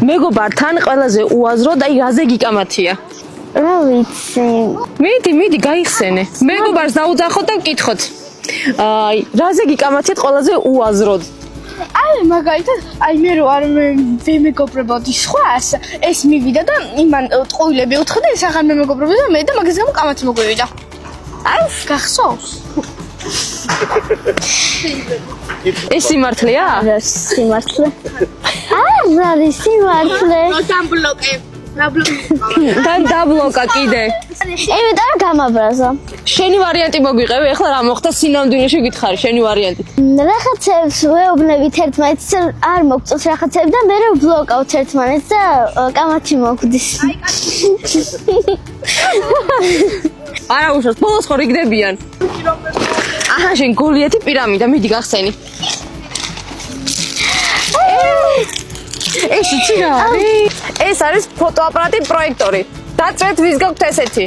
მეგობართან ყველაზე უაზროდ აი რაზე გიკამათია? რა ვიცი. მიდი, გაიხსენე. მეგობარს დაუძახოთ და ვკითხოთ. აი, რაზე გიკამათიათ ყველაზე უაზროდ? აი მაგალითად, აი მე რო არ ვემეგობრებოდი სხვას, ეს მივიდა და იმან ტყუილები უთხრა ეს აღარ მემეგობრებოდა და მე და მაგის გამო კამათი მოგვივიდა. აი, გახსოვს? ეს სიმართლეა? რა სიმართლე? რა არის სიმართლე? თან დაბლოკა კიდე. იმიტომ რომ გამაბრაზა. შენი ვარიანტი მოგვიყევი, ახლა რა მოხდა სინამდვილეში გითხარი, შენი ვარიანტი. რაღაცებს ვეუბნებით ერთმანეთს, არ მოგწონს რაღაცები და მე ვბლოკავთ ერთმანეთს და კამათი მოგვდის. არა უშავს, ბოლოს ხო რიგდებიან. აჰა, შენ გოლიათი პირამიდა, მიდი გახსენი. ეს იცი რა არის? ეს არის ფოტოაპარატი პროექტორი. დაწვეთ ვის გაქვთ ესეთი.